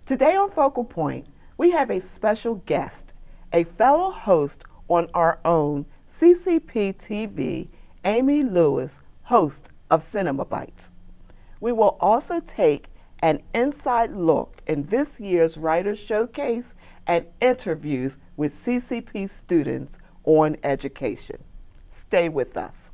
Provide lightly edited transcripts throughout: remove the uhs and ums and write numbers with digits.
Today on Focal Point, we have a special guest, a fellow host on our own CCP TV, Amy Lewis, host of CinemaBytes. We will also take an inside look in this year's Writers' Showcase and interviews with CCP students on education. Stay with us.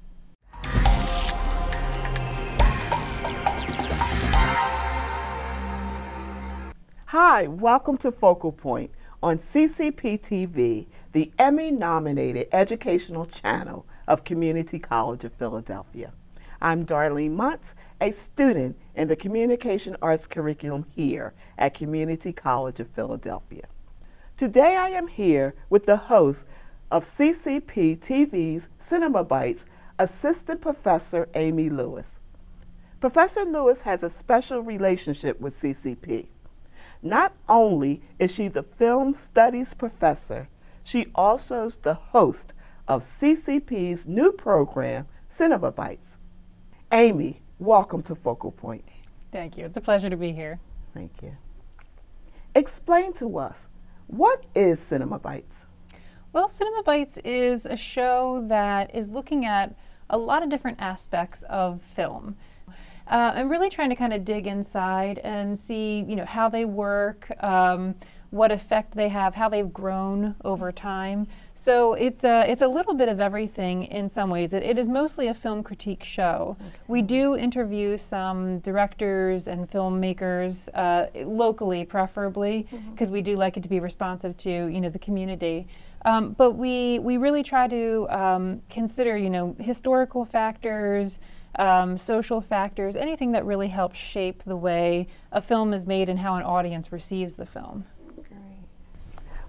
Hi, welcome to Focal Point on CCP TV, the Emmy-nominated educational channel of Community College of Philadelphia. I'm Darlene Muntz, a student in the Communication Arts curriculum here at Community College of Philadelphia. Today I am here with the host of CCP TV's CinemaBytes, Assistant Professor Amy Lewis. Professor Lewis has a special relationship with CCP. Not only is she the film studies professor, she also is the host of CCP's new program, CinemaBytes. Amy, welcome to Focal Point. Thank you. It's a pleasure to be here. Thank you. Explain to us, what is CinemaBytes? Well, CinemaBytes is a show that is looking at a lot of different aspects of film. I'm really trying to kind of dig inside and see, how they work, what effect they have, how they've grown over time. So it's a little bit of everything in some ways. It is mostly a film critique show. Okay. We do interview some directors and filmmakers locally, preferably, because we do like it to be responsive to the community. But we really try to consider historical factors, social factors, anything that really helps shape the way a film is made and how an audience receives the film.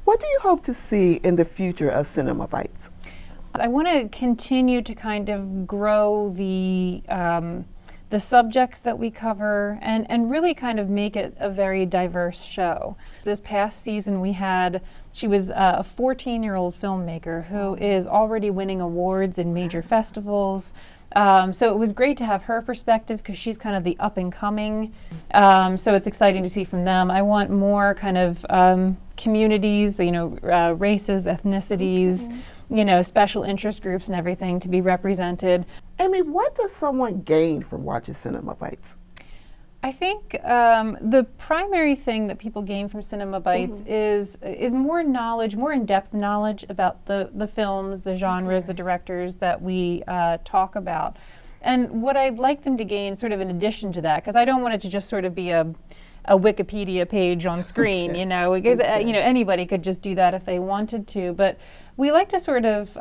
What do you hope to see in the future of CinemaBytes? I want to continue to kind of grow the subjects that we cover and really kind of make it a very diverse show. This past season she was a 14-year-old filmmaker who is already winning awards in major festivals. So it was great to have her perspective because she's kind of the up and coming. So it's exciting to see from them. I want more kind of communities, races, ethnicities, special interest groups and everything to be represented. Amy, what does someone gain from watching CinemaBytes? I think the primary thing that people gain from CinemaBytes is more knowledge, more in-depth knowledge about the films, the genres, the directors that we talk about. And what I'd like them to gain sort of in addition to that, because I don't want it to just sort of be a Wikipedia page on screen, because anybody could just do that if they wanted to. But we like to sort of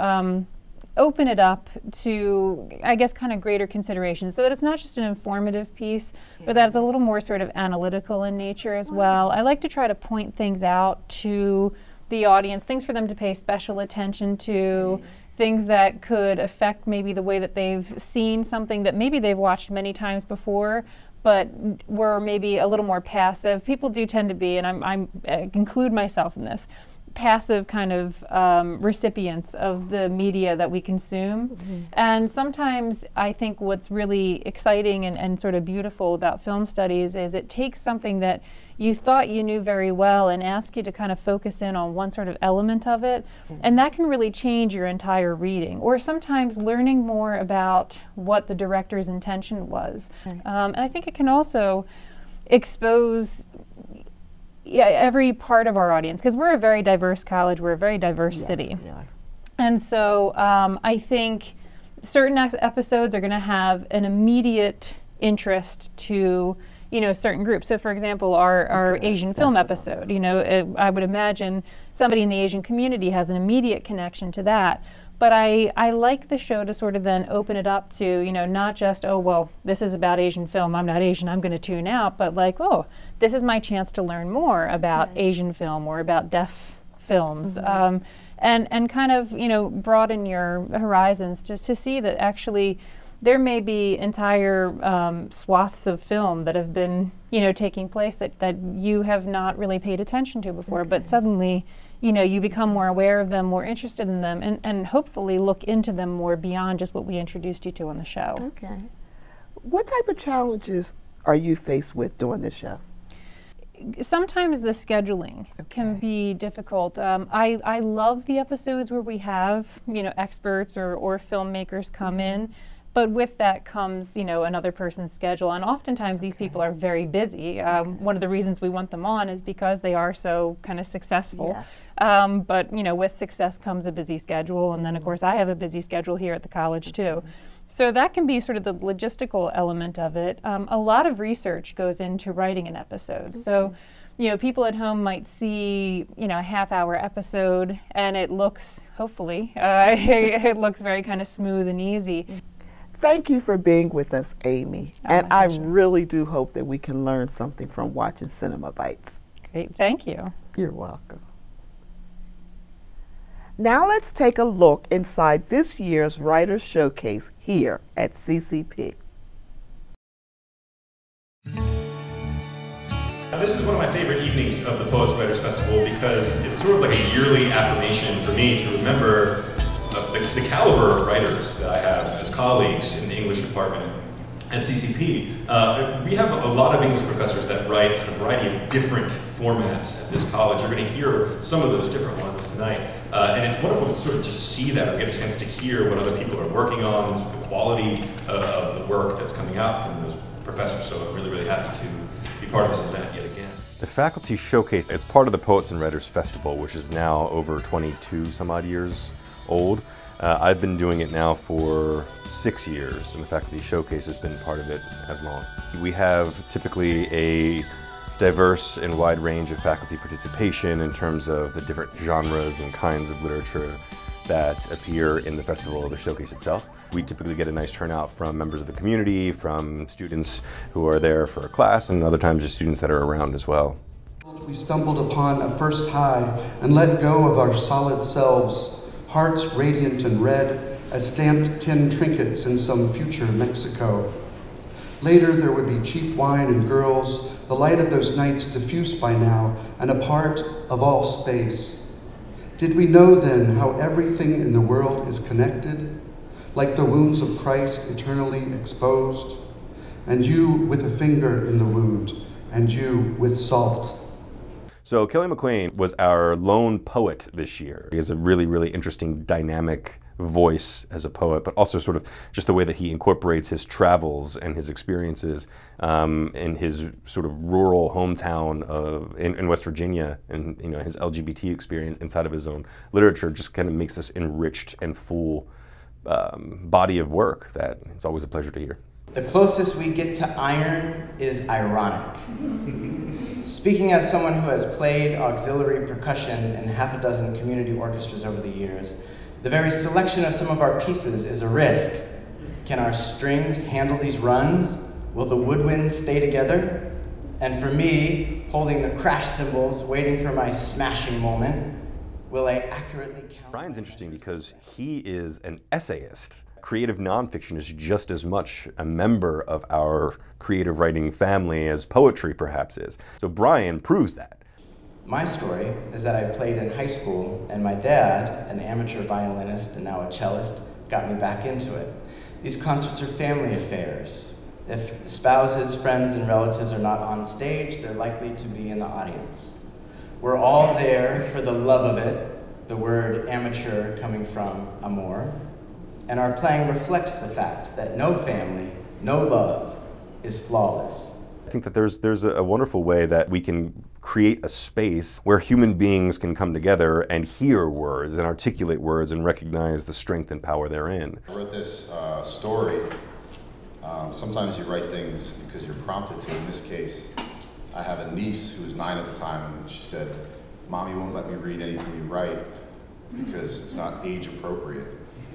open it up to, I guess, kind of greater consideration so that it's not just an informative piece, but that it's a little more sort of analytical in nature as well. I like to try to point things out to the audience, things for them to pay special attention to, things that could affect maybe the way that they've seen something that maybe they've watched many times before, but were maybe a little more passive. People do tend to be, and I include myself in this, passive kind of recipients of the media that we consume. And sometimes I think what's really exciting and sort of beautiful about film studies is it takes something that you thought you knew very well and asks you to kind of focus in on one sort of element of it, and that can really change your entire reading. Or sometimes learning more about what the director's intention was. And I think it can also expose every part of our audience, because we're a very diverse college, we're a very diverse city. And so I think certain episodes are going to have an immediate interest to certain groups. So for example, our Asian film episode, I would imagine somebody in the Asian community has an immediate connection to that. But I like the show to sort of then open it up to, not just, oh, well, this is about Asian film, I'm not Asian, I'm going to tune out, but like, oh, this is my chance to learn more about Asian film or about deaf films. And kind of, broaden your horizons just to see that actually there may be entire swaths of film that have been, taking place that you have not really paid attention to before, but suddenly, you become more aware of them, more interested in them, and hopefully look into them more beyond just what we introduced you to on the show. Okay. What type of challenges are you faced with doing this show? sometimes the scheduling can be difficult. I love the episodes where we have, experts or filmmakers come in, but with that comes, another person's schedule, and oftentimes these people are very busy. One of the reasons we want them on is because they are so kind of successful. Yeah. But with success comes a busy schedule, and then of course I have a busy schedule here at the college too. So that can be sort of the logistical element of it. A lot of research goes into writing an episode. So, people at home might see, a half-hour episode, and it looks, hopefully, it looks very kind of smooth and easy. Thank you for being with us, Amy. And I really do hope that we can learn something from watching CinemaBytes. Great, thank you. You're welcome. Now let's take a look inside this year's Writers' Showcase here at CCP. This is one of my favorite evenings of the Poets Writers Festival because it's sort of like a yearly affirmation for me to remember the caliber of writers that I have as colleagues in the English department at CCP. We have a lot of English professors that write in a variety of different formats at this college. You're going to hear some of those different ones tonight. And it's wonderful to sort of just see that or get a chance to hear what other people are working on, the quality of the work that's coming out from those professors. So I'm really, really happy to be part of this event yet again. The Faculty Showcase, it's part of the Poets and Writers Festival, which is now over 22 some odd years old. I've been doing it now for 6 years, and the Faculty Showcase has been part of it as long. We have typically a diverse and wide range of faculty participation in terms of the different genres and kinds of literature that appear in the festival or the showcase itself. We typically get a nice turnout from members of the community, from students who are there for a class, and other times just students that are around as well. We stumbled upon a first high and let go of our solid selves, hearts radiant and red as stamped tin trinkets in some future Mexico. Later there would be cheap wine and girls, the light of those nights diffuse by now and a part of all space. Did we know then how everything in the world is connected, like the wounds of Christ eternally exposed, and you with a finger in the wound, and you with salt? So Kelly McQuain was our lone poet this year. He has a really, really interesting dynamic voice as a poet, but also sort of just the way that he incorporates his travels and his experiences in his sort of rural hometown in West Virginia, and his LGBT experience inside of his own literature just kind of makes this enriched and full body of work that it's always a pleasure to hear. The closest we get to iron is ironic. Speaking as someone who has played auxiliary percussion in half a dozen community orchestras over the years, the very selection of some of our pieces is a risk. Can our strings handle these runs? Will the woodwinds stay together? And for me, holding the crash cymbals, waiting for my smashing moment, will I accurately count? Brian's interesting because he is an essayist. Creative nonfiction is just as much a member of our creative writing family as poetry perhaps is. So Brian proves that. My story is that I played in high school, and my dad, an amateur violinist and now a cellist, got me back into it. These concerts are family affairs. If spouses, friends, and relatives are not on stage, they're likely to be in the audience. We're all there for the love of it, the word amateur coming from amour, and our playing reflects the fact that no family, no love is flawless. I think that there's a wonderful way that we can create a space where human beings can come together and hear words and articulate words and recognize the strength and power therein. I wrote this story. Sometimes you write things because you're prompted to. In this case, I have a niece who was 9 at the time, and she said, "Mommy won't let me read anything you write because it's not age appropriate."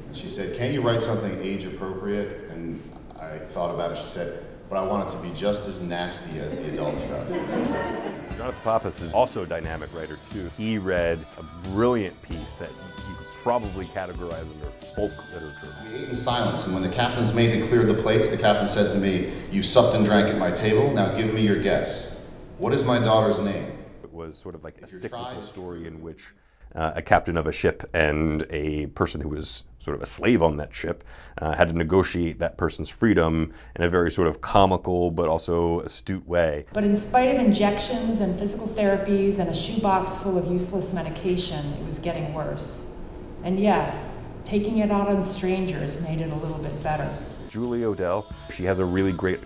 And she said, "Can't you write something age appropriate?" And I thought about it. She said, "But I want it to be just as nasty as the adult stuff." Jonathan Pappas is also a dynamic writer too. He read a brilliant piece that you could probably categorize under folk literature. We ate in silence, and when the captain's mate had cleared the plates, the captain said to me, "You supped and drank at my table, now give me your guess. What is my daughter's name?" It was sort of like a cyclical story in which a captain of a ship and a person who was sort of a slave on that ship had to negotiate that person's freedom in a very sort of comical but also astute way. But in spite of injections and physical therapies and a shoebox full of useless medication, it was getting worse. And yes, taking it out on strangers made it a little bit better. Julie Odell, she has a really great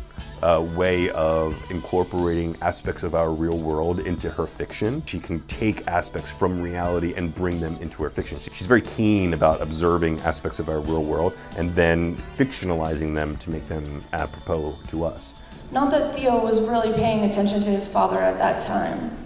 way of incorporating aspects of our real world into her fiction. She can take aspects from reality and bring them into her fiction. She's very keen about observing aspects of our real world and then fictionalizing them to make them apropos to us. Not that Theo was really paying attention to his father at that time.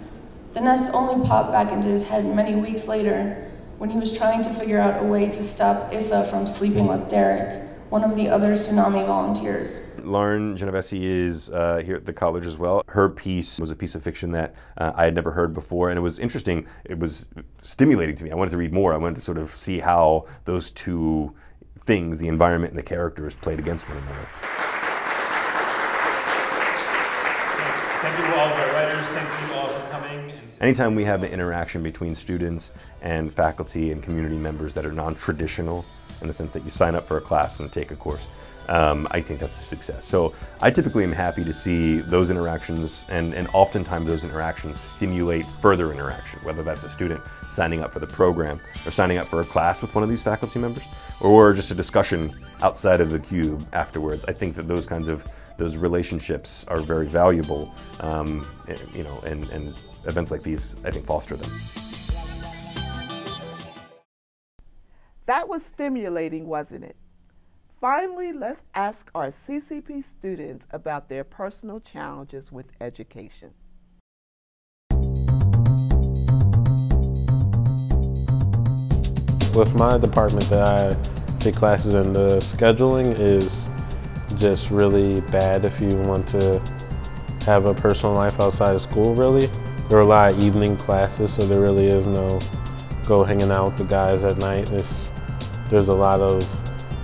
The nest only popped back into his head many weeks later when he was trying to figure out a way to stop Issa from sleeping with Derek, one of the other tsunami volunteers. Lauren Genovese is here at the college as well. Her piece was a piece of fiction that I had never heard before, and it was interesting. It was stimulating to me. I wanted to read more. I wanted to sort of see how those two things, the environment and the characters, played against one another. Thank you to all of our writers. Thank you all for coming. Anytime we have an interaction between students and faculty and community members that are non-traditional, in the sense that you sign up for a class and take a course, I think that's a success. So I typically am happy to see those interactions, and oftentimes those interactions stimulate further interaction, whether that's a student signing up for the program or signing up for a class with one of these faculty members, or just a discussion outside of the cube afterwards. I think that those relationships are very valuable, you know, and events like these, I think, foster them. That was stimulating, wasn't it? Finally, let's ask our CCP students about their personal challenges with education. With my department that I take classes in, the scheduling is just really bad if you want to have a personal life outside of school, really. There are a lot of evening classes, so there really is no go hanging out with the guys at night. There's a lot of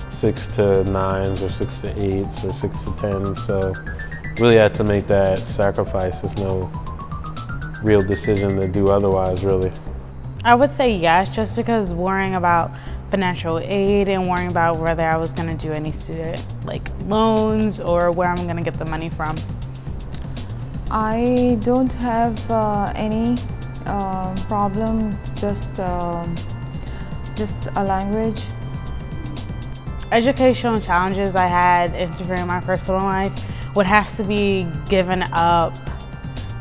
6 to 9s or 6 to 8s or 6 to 10s, so really had to make that sacrifice. There's no real decision to do otherwise, really. I would say yes, just because worrying about financial aid and worrying about whether I was going to do any student loans or where I'm going to get the money from. I don't have any problem, just a language. Educational challenges I had interfering in my personal life would have to be given up,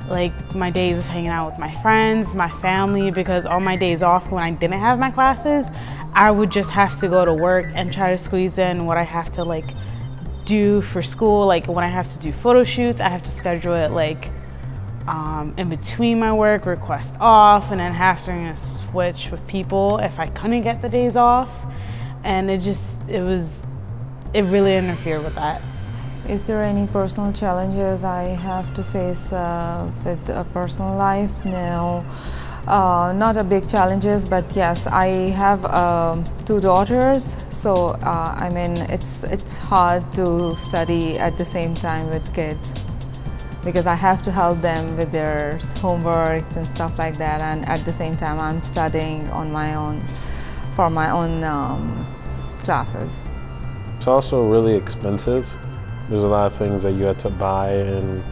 like my days of hanging out with my friends, my family, because on my days off when I didn't have my classes, I would just have to go to work and try to squeeze in what I have to do for school. Like when I have to do photo shoots, I have to schedule it in between my work, request off, and then having to switch with people if I couldn't get the days off. And it really interfered with that. Is there any personal challenges I have to face with a personal life? No, not a big challenges, but yes, I have 2 daughters, so I mean it's hard to study at the same time with kids, because I have to help them with their homework and stuff like that, and at the same time I'm studying on my own for my own classes. It's also really expensive. There's a lot of things that you have to buy in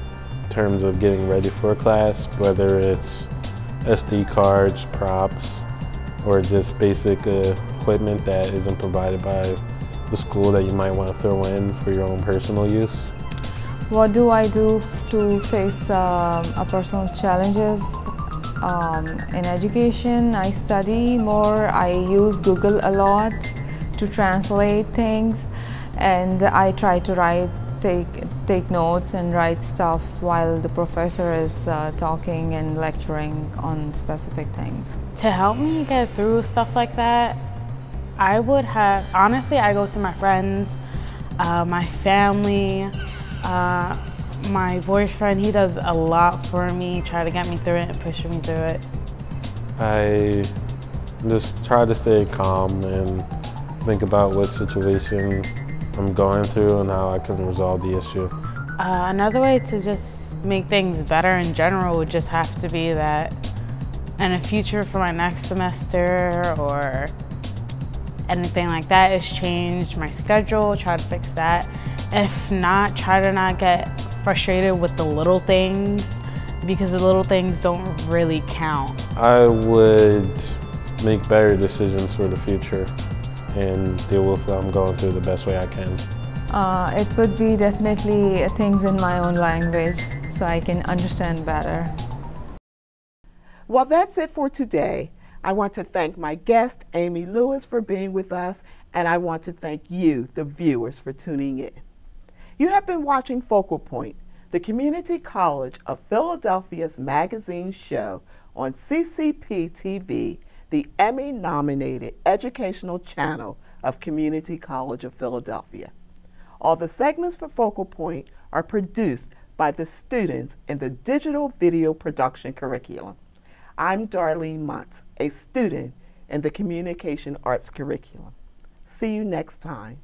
terms of getting ready for a class, whether it's SD cards, props, or just basic equipment that isn't provided by the school that you might want to throw in for your own personal use. What do I do to face personal challenges? In education, I study more. I use Google a lot to translate things, and I try to take notes and write stuff while the professor is talking and lecturing on specific things. To help me get through stuff like that, I would have, honestly, I go to my friends, my family, my boyfriend. He does a lot for me, try to get me through it and push me through it. I just try to stay calm and think about what situation I'm going through and how I can resolve the issue. Another way to just make things better in general would just have to be that in the future for my next semester or anything like that is change my schedule, try to fix that. If not, try to not get frustrated with the little things because the little things don't really count. I would make better decisions for the future and deal with what I'm going through the best way I can. It would be definitely things in my own language so I can understand better. Well, that's it for today. I want to thank my guest, Amy Lewis, for being with us, and I want to thank you, the viewers, for tuning in. You have been watching Focal Point, the Community College of Philadelphia's magazine show on CCP TV, the Emmy-nominated educational channel of Community College of Philadelphia. All the segments for Focal Point are produced by the students in the digital video production curriculum. I'm Darlene Muntz, a student in the communication arts curriculum. See you next time.